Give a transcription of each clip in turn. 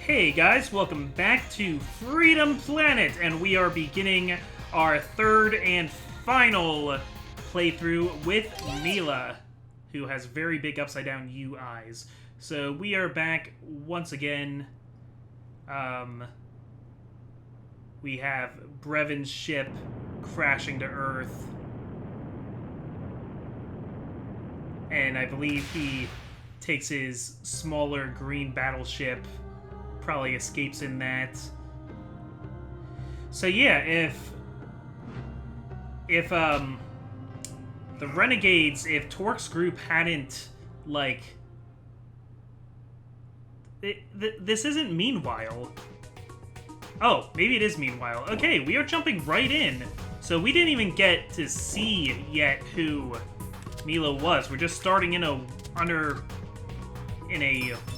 Hey guys, welcome back to Freedom Planet, and we are beginning our third and final playthrough with Mila, who has very big upside-down U eyes. So we are back once again. We have Brevin's ship crashing to Earth, and I believe he takes his smaller green battleship, probably escapes in that. So yeah, if the Renegades, if Torque's group hadn't, like... this isn't Meanwhile. Oh, maybe it is Meanwhile. Okay, we are jumping right in. So we didn't even get to see yet who Mila was. We're just starting in a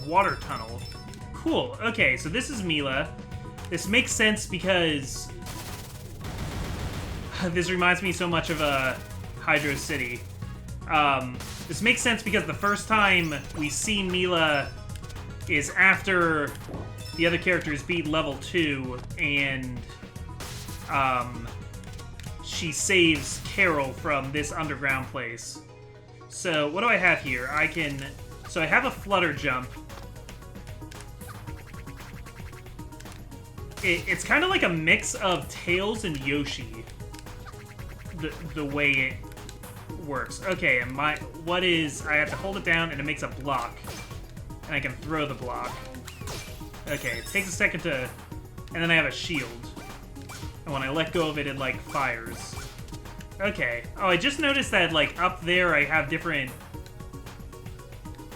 water tunnel. Cool. Okay, so this is Mila. This makes sense because this reminds me so much of Hydro City. This makes sense because the first time we see Mila is after the other characters beat level 2, and she saves Carol from this underground place. So what do I have here? So I have a flutter jump. It's kind of like a mix of Tails and Yoshi, the way it works. Okay, and I have to hold it down and it makes a block, and I can throw the block. Okay, it takes a second and then I have a shield, and when I let go of it, it like fires. Okay. Oh, I just noticed that like up there I have different.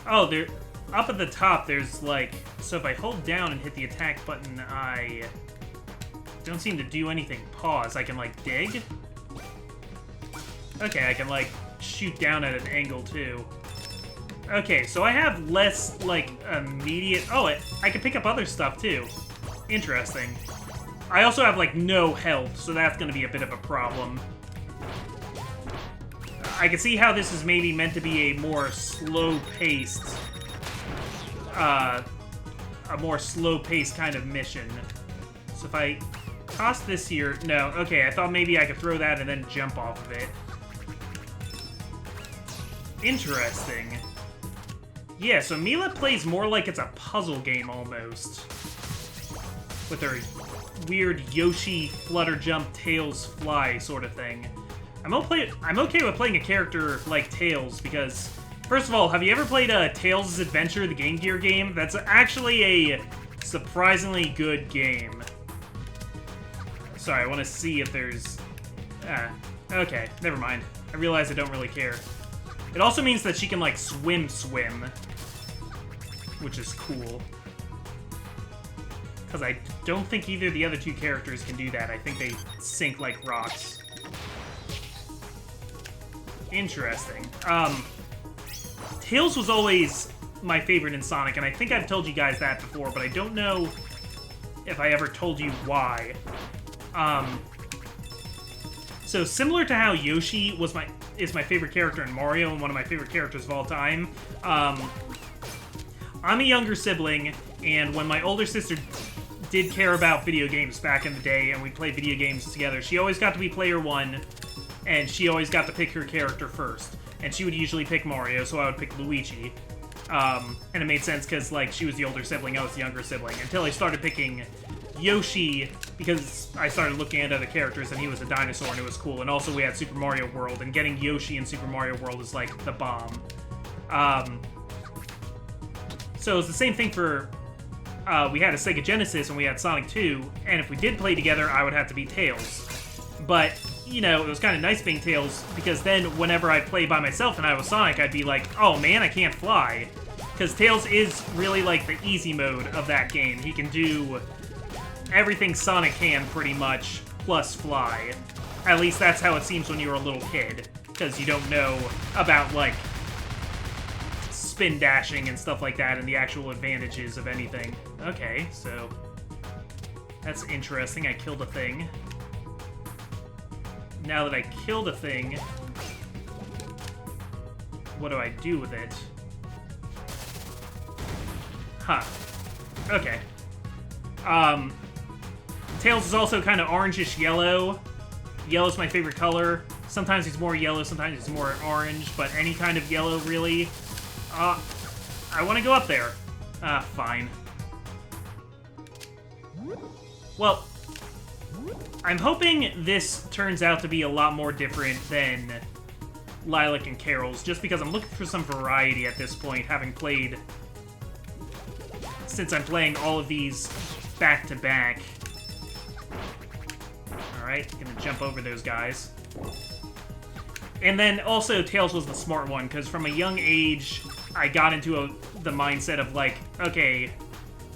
Oh, up at the top there's like. So if I hold down and hit the attack button, I don't seem to do anything. Pause. I can, like, dig? Okay, I can, like, shoot down at an angle, too. Okay, so I have less, like, immediate... Oh, I can pick up other stuff, too. Interesting. I also have, like, no health, so that's gonna be a bit of a problem. I can see how this is maybe meant to be a more slow-paced... a more slow-paced kind of mission. So if I toss this here... No, okay, I thought maybe I could throw that and then jump off of it. Interesting. Yeah, so Mila plays more like it's a puzzle game, almost. With her weird Yoshi flutter jump, Tails fly sort of thing. I'm okay with playing a character like Tails, because... First of all, have you ever played Tails' Adventure, the Game Gear game? That's actually a surprisingly good game. Sorry, I want to see if there's... okay, never mind. I realize I don't really care. It also means that she can, like, swim, which is cool. Because I don't think either of the other two characters can do that. I think they sink like rocks. Interesting. Tails was always my favorite in Sonic, and I think I've told you guys that before, but I don't know if I ever told you why. So similar to how Yoshi is my favorite character in Mario and one of my favorite characters of all time, I'm a younger sibling, and when my older sister did care about video games back in the day, and we played video games together, she always got to be player one, and she always got to pick her character first. And she would usually pick Mario, so I would pick Luigi. And it made sense because, like, she was the older sibling, I was the younger sibling. Until I started picking Yoshi, because I started looking at other characters and he was a dinosaur and it was cool. And also we had Super Mario World, and getting Yoshi in Super Mario World is, like, the bomb. So it was the same thing for... we had a Sega Genesis and we had Sonic 2, and if we did play together, I would have to be Tails. But... You know, it was kind of nice being Tails, because then whenever I'd play by myself and I was Sonic, I'd be like, oh man, I can't fly. Because Tails is really like the easy mode of that game. He can do everything Sonic can, pretty much, plus fly. At least that's how it seems when you're a little kid, because you don't know about, like, spin dashing and stuff like that and the actual advantages of anything. Okay, so that's interesting. I killed a thing. Now that I killed a thing, what do I do with it? Huh. Okay. Tails is also kind of orangish yellow. Yellow's my favorite color. Sometimes he's more yellow, sometimes he's more orange, but any kind of yellow, really. I want to go up there. Fine. Well, I'm hoping this turns out to be a lot more different than Lilac and Carol's, just because I'm looking for some variety at this point, having played... Since I'm playing all of these back-to-back. Alright, gonna jump over those guys. And then also Tails was the smart one, because from a young age, I got into the mindset of like, okay,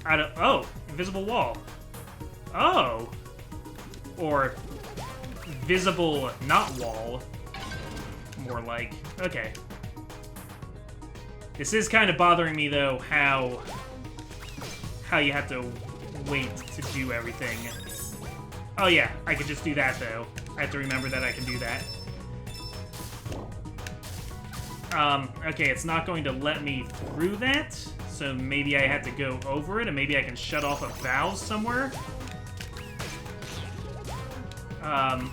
oh, invisible wall. Oh. Or visible not wall. More like, okay. This is kind of bothering me though, how you have to wait to do everything. Oh yeah, I could just do that though. I have to remember that I can do that. Okay, it's not going to let me through that, so maybe I have to go over it, and maybe I can shut off a valve somewhere.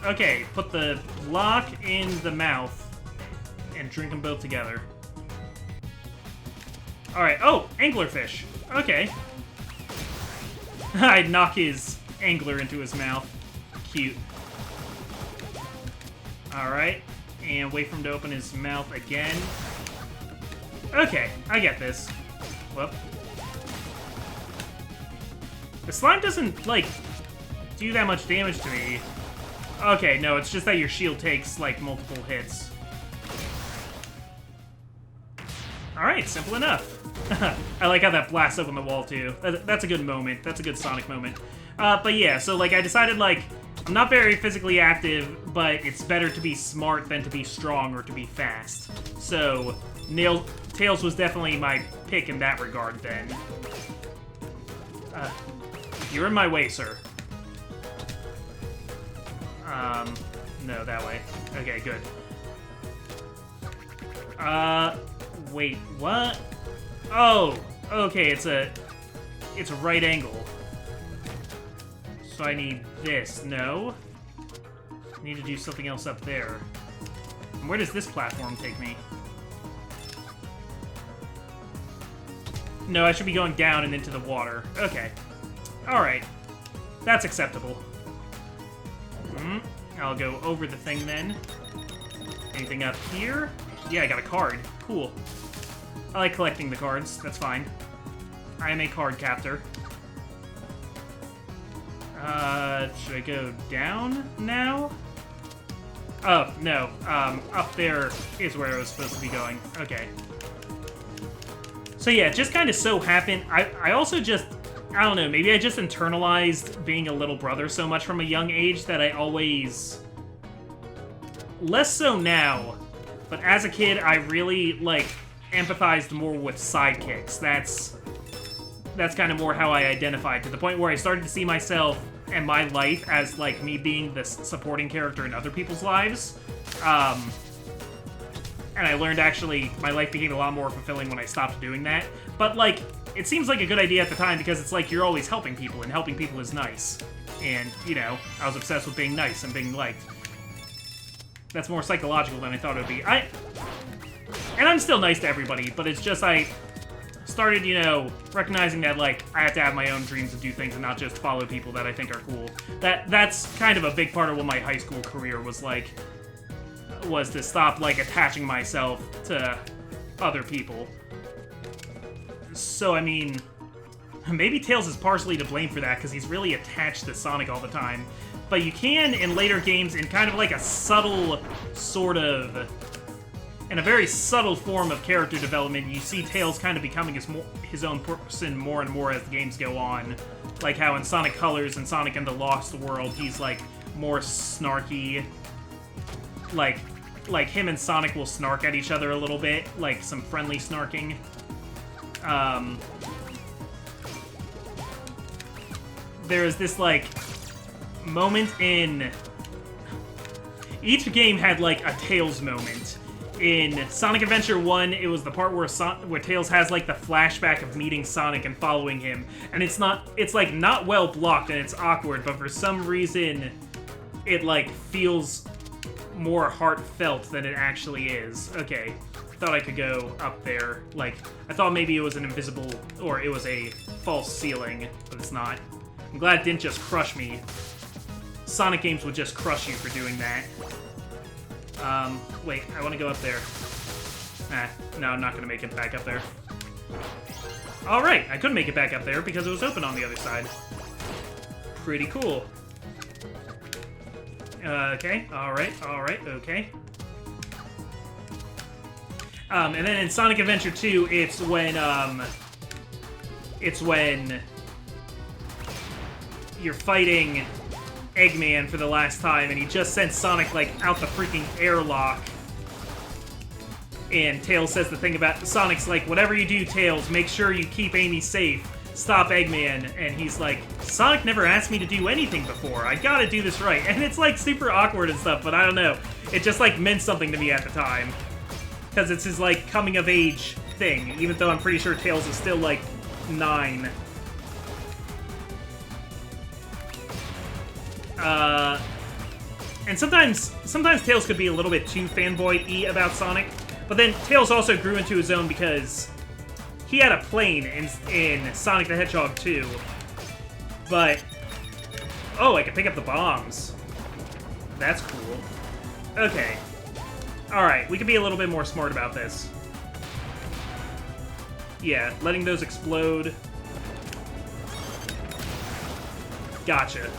Okay, put the block in the mouth, and drink them both together. Alright, oh, anglerfish. Okay. I'd knock his angler into his mouth. Cute. Alright. And wait for him to open his mouth again. Okay, I get this. Whoop. The slime doesn't, like, do that much damage to me. Okay, no, it's just that your shield takes, like, multiple hits. Alright, simple enough. I like how that blasts open the wall, too. That's a good moment. That's a good Sonic moment. But yeah, so, like, I decided, like, I'm not very physically active, but it's better to be smart than to be strong or to be fast. So, Tails was definitely my pick in that regard, then. You're in my way, sir. No, that way. Okay, good. Wait, what? Oh, okay, it's a right angle. So I need this. No. I need to do something else up there. And where does this platform take me? No, I should be going down and into the water. Okay. Alright. That's acceptable. I'll go over the thing then. Anything up here? Yeah, I got a card. Cool. I like collecting the cards. That's fine. I am a card captor. Should I go down now? Oh, no. Up there is where I was supposed to be going. Okay. So yeah, it just kind of so happened. I also just, I don't know, maybe I just internalized being a little brother so much from a young age that I always... Less so now, but as a kid, I really, like, empathized more with sidekicks. That's kind of more how I identified, to the point where I started to see myself and my life as, like, me being the supporting character in other people's lives. And I learned, actually, my life became a lot more fulfilling when I stopped doing that. But, like, it seems like a good idea at the time, because it's like you're always helping people, and helping people is nice. And, you know, I was obsessed with being nice and being liked. That's more psychological than I thought it would be. And I'm still nice to everybody, but it's just I started, you know, recognizing that, like, I have to have my own dreams and do things and not just follow people that I think are cool. That's kind of a big part of what my high school career was like, was to stop, like, attaching myself to other people. So, I mean, maybe Tails is partially to blame for that, because he's really attached to Sonic all the time. But you can, in later games, in kind of like a subtle sort of... In a very subtle form of character development, you see Tails kind of becoming his own person more and more as the games go on. Like how in Sonic Colors and Sonic and the Lost World, he's, like, more snarky. Like him and Sonic will snark at each other a little bit, like some friendly snarking. There is this, like, moment in... Each game had, like, a Tails moment. In Sonic Adventure 1, it was the part where Tails has, like, the flashback of meeting Sonic and following him. And it's like, not well blocked and it's awkward, but for some reason, it, like, feels more heartfelt than it actually is. Okay, thought I could go up there. Like, I thought maybe it was an invisible, or it was a false ceiling, but it's not. I'm glad it didn't just crush me. Sonic games would just crush you for doing that. Wait, I want to go up there. No, I'm not going to make it back up there. Alright, I couldn't make it back up there because it was open on the other side. Pretty cool. Okay, alright, okay. And then in Sonic Adventure 2, it's when you're fighting Eggman for the last time, and he just sent Sonic, like, out the freaking airlock. And Tails says the thing about... Sonic's like, whatever you do, Tails, make sure you keep Amy safe. Stop Eggman. And he's like, Sonic never asked me to do anything before. I gotta do this right. And it's, like, super awkward and stuff, but I don't know. It just, like, meant something to me at the time. Because it's his, like, coming-of-age thing, even though I'm pretty sure Tails is still, like, 9. And sometimes Tails could be a little bit too fanboy-y about Sonic, but then Tails also grew into his own because he had a plane in Sonic the Hedgehog 2, but... Oh, I can pick up the bombs. That's cool. Okay. Alright, we could be a little bit more smart about this. Yeah, letting those explode. Gotcha.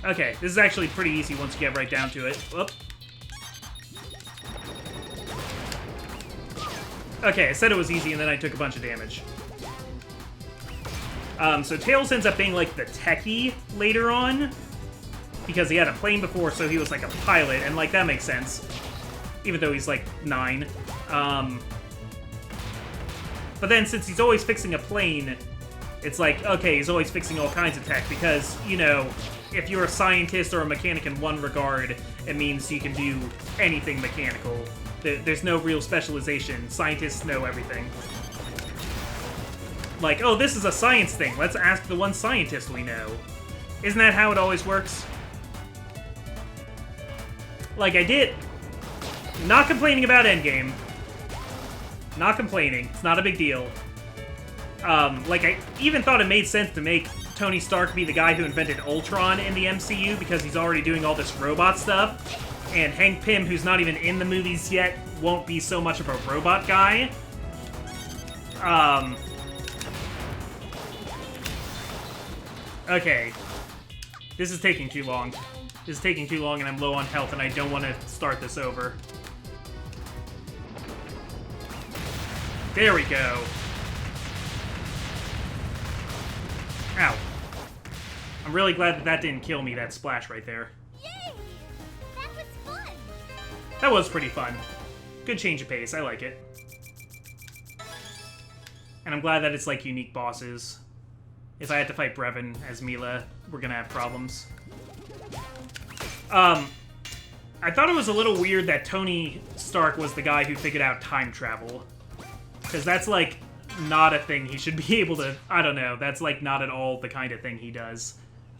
Okay, this is actually pretty easy once you get right down to it. Whoop. Okay, I said it was easy, and then I took a bunch of damage. So Tails ends up being, like, the techie later on, because he had a plane before, so he was, like, a pilot, and, like, that makes sense. Even though he's, like, 9. But then, since he's always fixing a plane, it's like, okay, he's always fixing all kinds of tech, because, you know... If you're a scientist or a mechanic in one regard, it means you can do anything mechanical. There's no real specialization. Scientists know everything. Like, oh, this is a science thing. Let's ask the one scientist we know. Isn't that how it always works? Like, I did... Not complaining about Endgame. Not complaining. It's not a big deal. Like, I even thought it made sense to make Tony Stark be the guy who invented Ultron in the MCU because he's already doing all this robot stuff. And Hank Pym, who's not even in the movies yet, won't be so much of a robot guy. Okay. This is taking too long. This is taking too long and I'm low on health and I don't want to start this over. There we go. Ow. I'm really glad that that didn't kill me, that splash right there. Yay! That was fun! That was pretty fun. Good change of pace, I like it. And I'm glad that it's like unique bosses. If I had to fight Brevin as Mila, we're gonna have problems. I thought it was a little weird that Tony Stark was the guy who figured out time travel. Because that's like... not a thing he should be able to... I don't know. That's, like, not at all the kind of thing he does.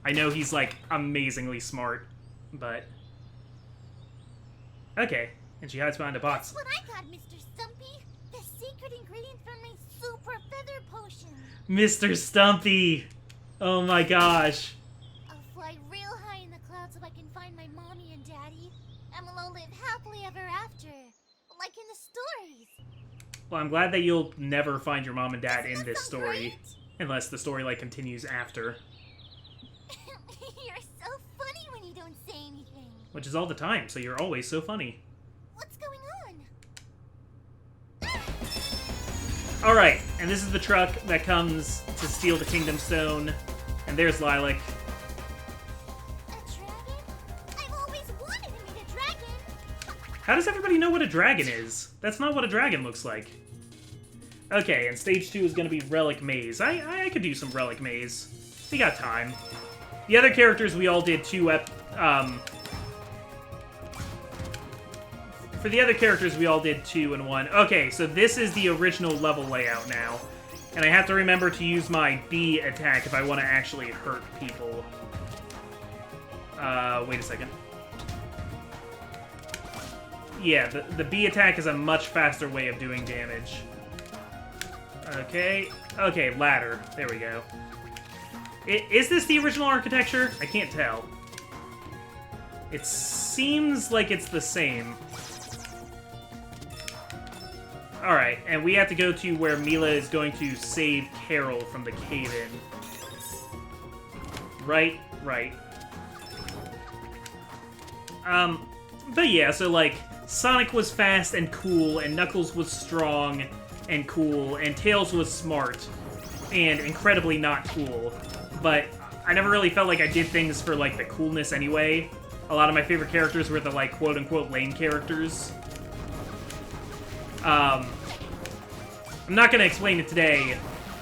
I know he's, like, amazingly smart, but... Okay. And she hides behind a box. That's what I got, Mr. Stumpy. The secret ingredient for my super feather potion. Mr. Stumpy! Oh my gosh. I'll fly real high in the clouds so I can find my mommy and daddy. And we'll all live happily ever after. Like in the stories. Well, I'm glad that you'll never find your mom and dad in this story. Great? Unless the story, like, continues after. You're so funny when you don't say anything. Which is all the time, so you're always so funny. What's going on? Alright, and this is the truck that comes to steal the Kingdom Stone. And there's Lilac. A dragon? I've always wanted to meet a dragon. How does everybody know what a dragon is? That's not what a dragon looks like. Okay, and stage 2 is going to be Relic Maze. I could do some Relic Maze. We got time. The other characters we all did 2 for the other characters, we all did 2 and 1. Okay, so this is the original level layout now. And I have to remember to use my B attack if I want to actually hurt people. Wait a second. Yeah, the B attack is a much faster way of doing damage. Okay. Okay, ladder. There we go. Is this the original architecture? I can't tell. It seems like it's the same. Alright, and we have to go to where Mila is going to save Carol from the cave-in. Right, right. But yeah, so like, Sonic was fast and cool, and Knuckles was strong and cool, and Tails was smart and incredibly not cool. But I never really felt like I did things for, like, the coolness anyway. A lot of my favorite characters were the, like, quote-unquote lame characters. I'm not gonna explain it today,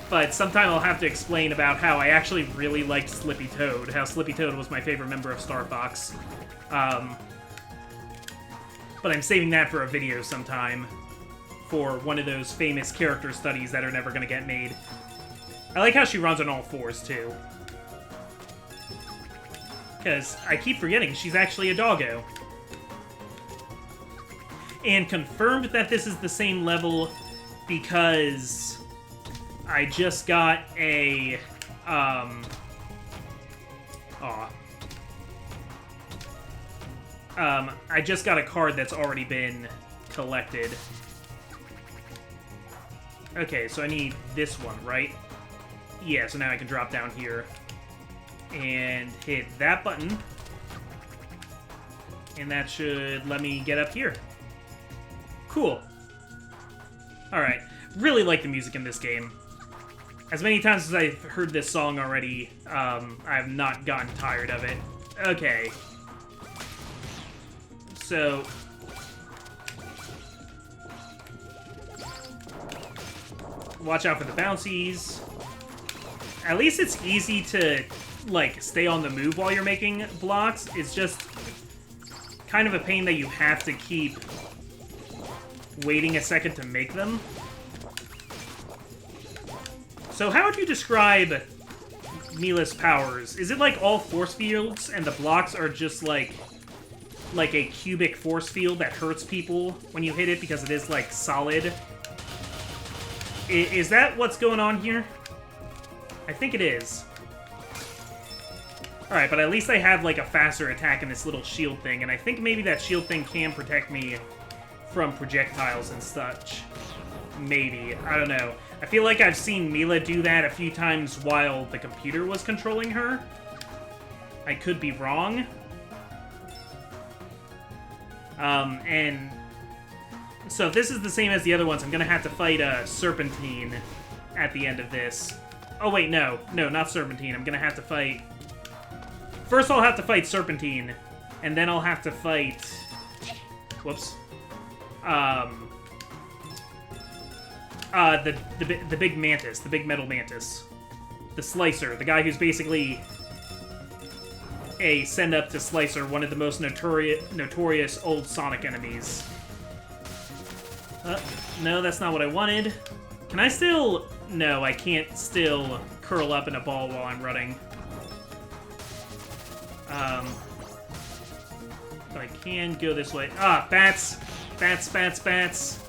but sometime I'll have to explain about how I actually really liked Slippy Toad, how Slippy Toad was my favorite member of Star Fox. But I'm saving that for a video sometime, for one of those famous character studies that are never gonna get made. I like how she runs on all fours, too. Because I keep forgetting she's actually a doggo. And confirmed that this is the same level because I just got a, I just got a card that's already been collected. Okay, so I need this one, right? Yeah, so now I can drop down here and hit that button. And that should let me get up here. Cool. Alright. Really like the music in this game. As many times as I've heard this song already, I have not gotten tired of it. Okay. So... watch out for the bouncies. At least it's easy to, like, stay on the move while you're making blocks. It's just kind of a pain that you have to keep waiting a second to make them. So how would you describe Mila's powers? Is it like all force fields and the blocks are just like a cubic force field that hurts people when you hit it because it is like solid? Is that what's going on here? I think it is. Alright, but at least I have like a faster attack in this little shield thing, and I think maybe that shield thing can protect me from projectiles and such. Maybe. I don't know. I feel like I've seen Mila do that a few times while the computer was controlling her. I could be wrong. And so if this is the same as the other ones, I'm gonna have to fight Serpentine at the end of this. Oh wait, no. No, not Serpentine. I'm gonna have to fight... First I'll have to fight Serpentine, and then I'll have to fight... Whoops. The big mantis, the big metal mantis. The Slicer, the guy who's basically a send-up to Slicer, one of the most notorious old Sonic enemies. No, that's not what I wanted. Can I still... No, I can't still curl up in a ball while I'm running. But I can go this way. Ah, bats! Bats, bats, bats!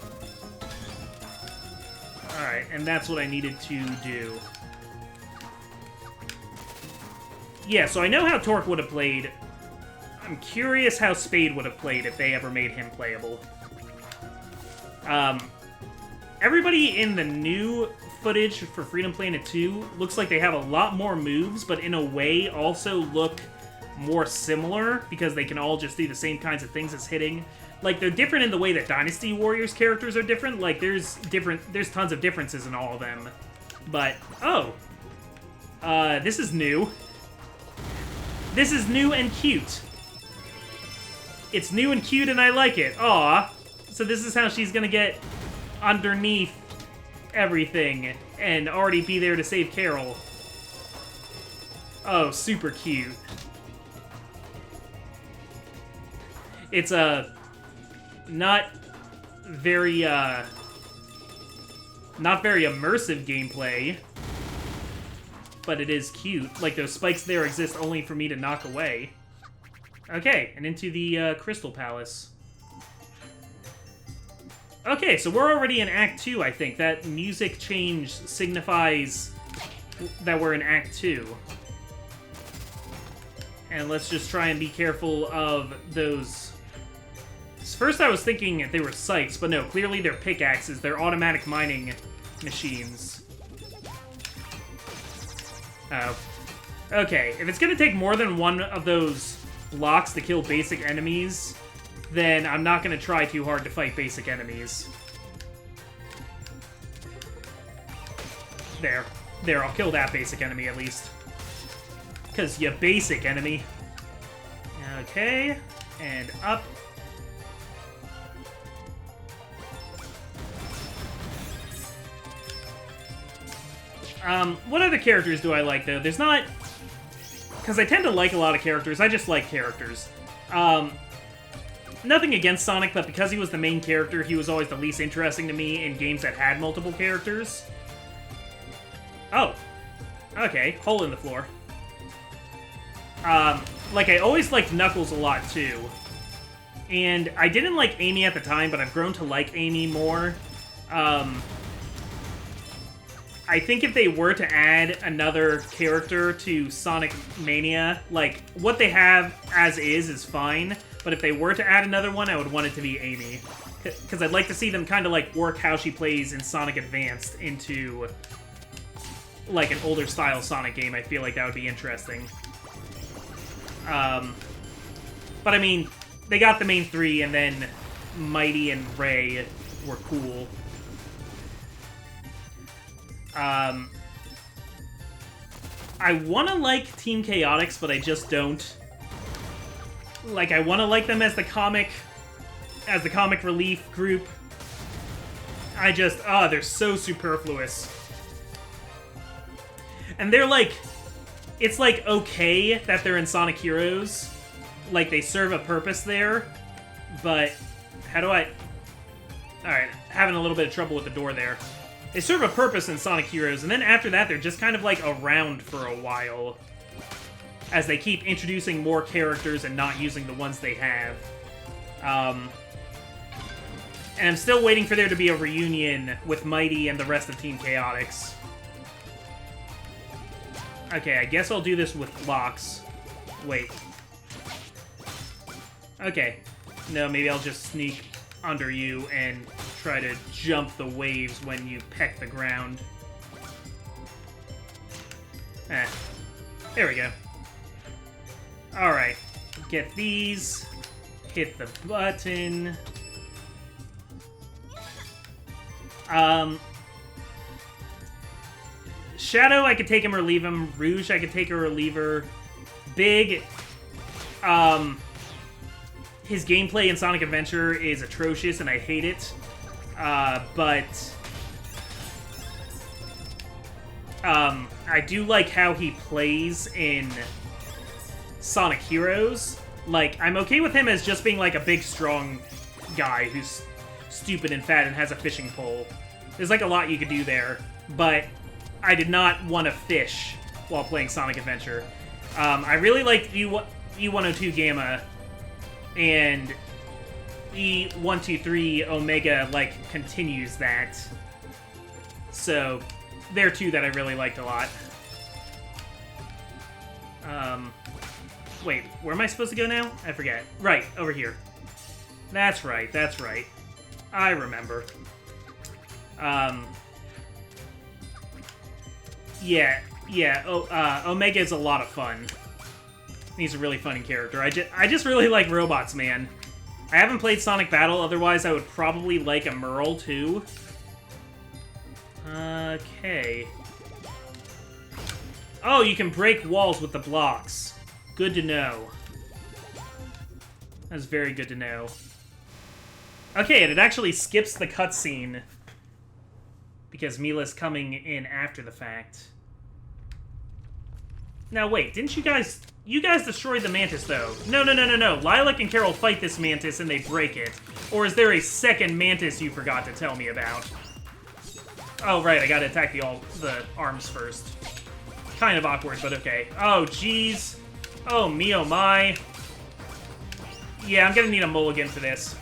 Alright, and that's what I needed to do. Yeah, so I know how Torque would have played. I'm curious how Spade would have played if they ever made him playable. Everybody in the new footage for Freedom Planet 2 looks like they have a lot more moves, but in a way also look more similar, because they can all just do the same kinds of things as hitting. Like, they're different in the way that Dynasty Warriors characters are different. Like, there's tons of differences in all of them. But, oh. This is new. This is new and cute. It's new and cute and I like it. Aw. So this is how she's gonna get underneath everything and already be there to save Carol. Oh, super cute. It's a... not very immersive gameplay, but it is cute. Like, those spikes there exist only for me to knock away. Okay, and into the Crystal Palace. Okay, so we're already in Act 2, I think. That music change signifies that we're in Act 2. And let's just try and be careful of those... First I was thinking they were scythes, but no, clearly they're pickaxes. They're automatic mining machines. Oh. Okay, if it's gonna take more than one of those blocks to kill basic enemies, then I'm not gonna try too hard to fight basic enemies. There. There, I'll kill that basic enemy at least. Because you basic enemy. Okay, and up. What other characters do I like, though? There's not... Because I tend to like a lot of characters. I just like characters. Nothing against Sonic, but because he was the main character, he was always the least interesting to me in games that had multiple characters. Oh. Okay, hole in the floor. Like, I always liked Knuckles a lot, too. And I didn't like Amy at the time, but I've grown to like Amy more. I think if they were to add another character to Sonic Mania, like, what they have as is fine, but if they were to add another one, I would want it to be Amy. Because I'd like to see them kind of, like, work how she plays in Sonic Advanced into, like, an older style Sonic game. I feel like that would be interesting. But I mean, they got the main three, and then Mighty and Ray were cool. I want to like Team Chaotix, but I just don't. Like, I want to like them as the comic relief group. I just, they're so superfluous. And they're like, it's like okay that they're in Sonic Heroes. Like, they serve a purpose there, but how do I... Alright, having a little bit of trouble with the door there. They serve a purpose in Sonic Heroes, and then after that, they're just kind of, like, around for a while. As they keep introducing more characters and not using the ones they have. And I'm still waiting for there to be a reunion with Mighty and the rest of Team Chaotix. Okay, I guess I'll do this with blocks. Wait. Okay. No, maybe I'll just sneak under you and try to jump the waves when you peck the ground. There we go. Alright. Get these. Hit the button. Shadow, I could take him or leave him. Rouge, I could take her or leave her. Big, his gameplay in Sonic Adventure is atrocious, and I hate it. But I do like how he plays in Sonic Heroes. Like, I'm okay with him as just being, like, a big, strong guy who's stupid and fat and has a fishing pole. There's, like, a lot you could do there, but I did not want to fish while playing Sonic Adventure. I really liked E102 Gamma, and E123 Omega, like, continues that. So, there are two that I really liked a lot. Wait, where am I supposed to go now? I forget. Right, over here. That's right, that's right. I remember. Yeah, Omega is a lot of fun. He's a really funny character. I just really like robots, man. I haven't played Sonic Battle, otherwise I would probably like a Merle, too. Okay. Oh, you can break walls with the blocks. Good to know. That's very good to know. Okay, and it actually skips the cutscene because Mila's coming in after the fact. Now, wait, didn't you guys You guys destroyed the mantis, though. No, no, no, no, no. Lilac and Carol fight this mantis and they break it. Or is there a second mantis you forgot to tell me about? Oh, right, I gotta attack the arms first. Kind of awkward, but okay. Oh, jeez. Oh, me, oh my. Yeah, I'm gonna need a mulligan for this.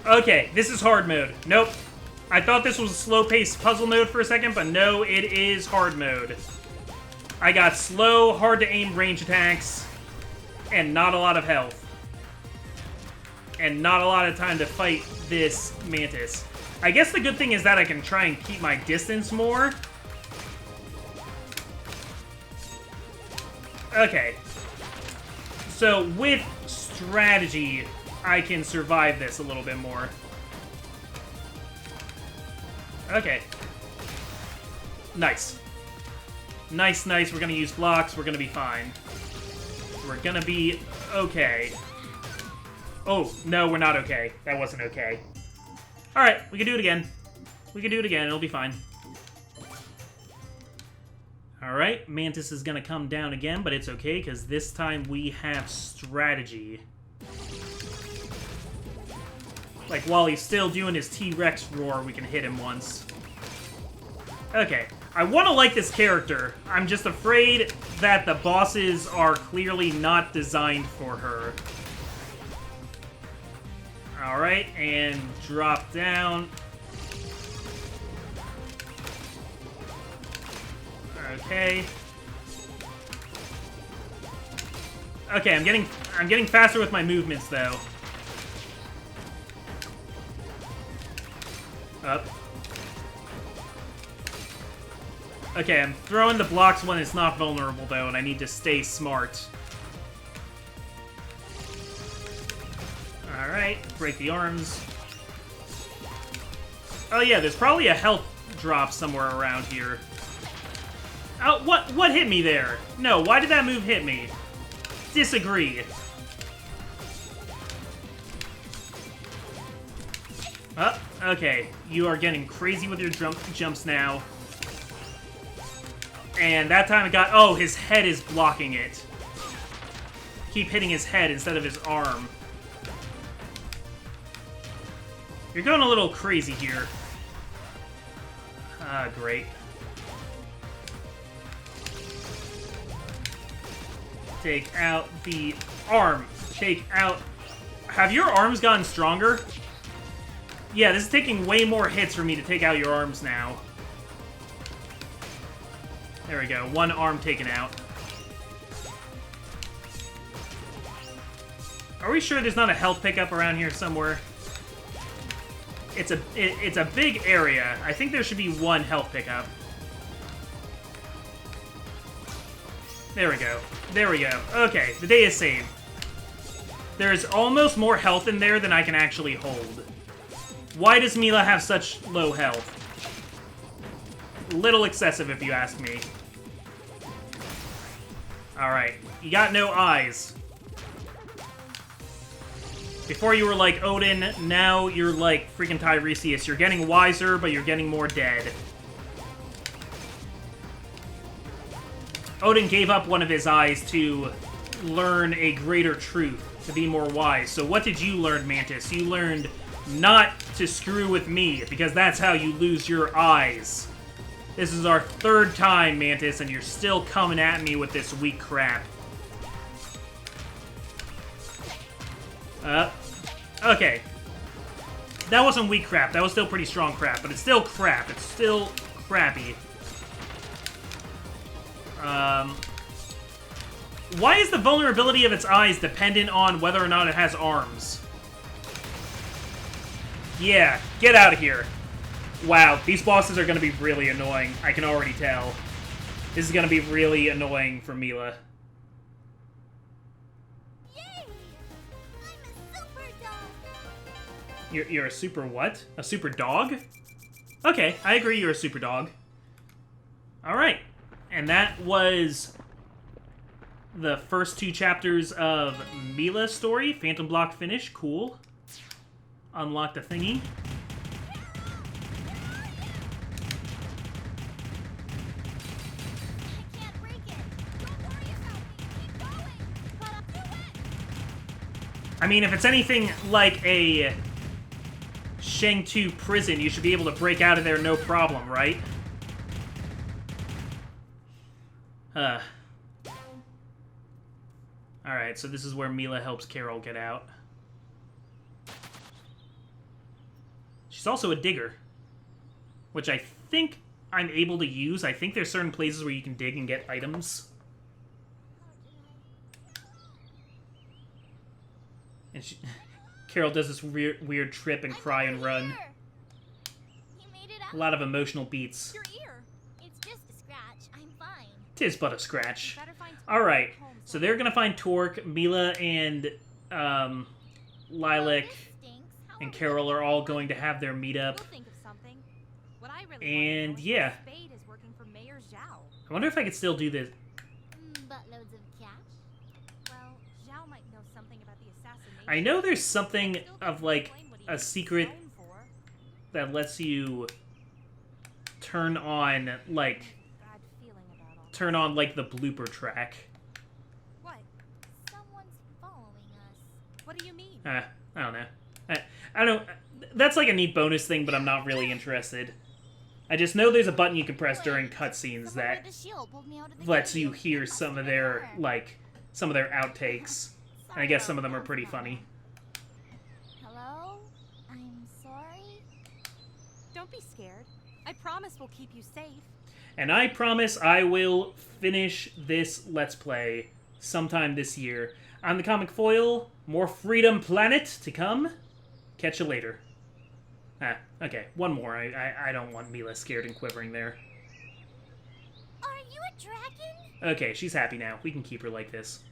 Okay, this is hard mode. Nope. I thought this was a slow-paced puzzle mode for a second, but no, it is hard mode. I got slow, hard-to-aim range attacks, and not a lot of health. And not a lot of time to fight this mantis. I guess the good thing is that I can try and keep my distance more. Okay. So, with strategy, I can survive this a little bit more. Okay. Nice. Nice, nice. We're gonna use blocks. We're gonna be fine. We're gonna be okay. Oh, no, we're not okay. That wasn't okay. Alright, we can do it again. We can do it again. It'll be fine. Alright, Mantis is gonna come down again, but it's okay, because this time we have strategy. Like, while he's still doing his T-Rex roar, we can hit him once. Okay. I want to like this character. I'm just afraid that the bosses are clearly not designed for her. Alright, and drop down. Okay. Okay, I'm getting faster with my movements, though. Up. Okay, I'm throwing the blocks when it's not vulnerable, though, and I need to stay smart. Alright, break the arms. Oh yeah, there's probably a health drop somewhere around here. Oh, what hit me there? No, why did that move hit me? Disagree. Okay. You are getting crazy with your jumps now. And that time it got... Oh, his head is blocking it. Keep hitting his head instead of his arm. You're going a little crazy here. Ah, great. Take out the arm. Take out... Have your arms gotten stronger? Yeah, this is taking way more hits for me to take out your arms now. There we go. One arm taken out. Are we sure there's not a health pickup around here somewhere? It's a big area. I think there should be one health pickup. There we go. There we go. Okay, the day is saved. There's almost more health in there than I can actually hold. Why does Mila have such low health? Little excessive, if you ask me. Alright, you got no eyes. Before you were like Odin, now you're like freaking Tiresias. You're getting wiser, but you're getting more dead. Odin gave up one of his eyes to learn a greater truth, to be more wise. So what did you learn, Mantis? You learned not to screw with me, because that's how you lose your eyes. This is our third time, Mantis, and you're still coming at me with this weak crap. Okay. That wasn't weak crap. That was still pretty strong crap, but it's still crap. It's still crappy. Why is the vulnerability of its eyes dependent on whether or not it has arms? Yeah, get out of here. Wow, these bosses are going to be really annoying. I can already tell. This is going to be really annoying for Mila. Yay! I'm a super dog. You're a super what? A super dog? Okay, I agree you're a super dog. Alright. And that was the first two chapters of Mila's story. Phantom Block finish. Cool. Unlocked a thingy. I can't break it. Don't I mean, if it's anything like a Shang-Tu prison, you should be able to break out of there no problem, right? Alright, so this is where Mila helps Carol get out. She's also a digger, which I think I'm able to use. I think there's certain places where you can dig and get items. And Carol does this weird trip and cry and run. A lot of emotional beats. Your ear. It's just a scratch. I'm fine. Tis but a scratch. Alright, so they're gonna find Torque. Mila and Lilac and Carol are all going to have their meetup. And yeah. Spade is working for Mayor Zhao. I wonder if I could still do this. Buttloads of cash. Well, Zhao might know something about the assassination. I know there's something of like a secret that lets you turn on like the blooper track. What? Someone's following us. What do you mean? I don't know. I don't. That's like a neat bonus thing, but I'm not really interested. I just know there's a button you can press during cutscenes that lets you hear some of their outtakes. And I guess some of them are pretty funny. Hello? I'm sorry? Don't be scared. I promise we'll keep you safe. And I promise I will finish this Let's Play sometime this year. I'm the Comic Foil. More Freedom Planet to come. Catch you later. Okay, one more. I don't want Mila scared and quivering there. Are you a dragon? Okay, she's happy now. We can keep her like this.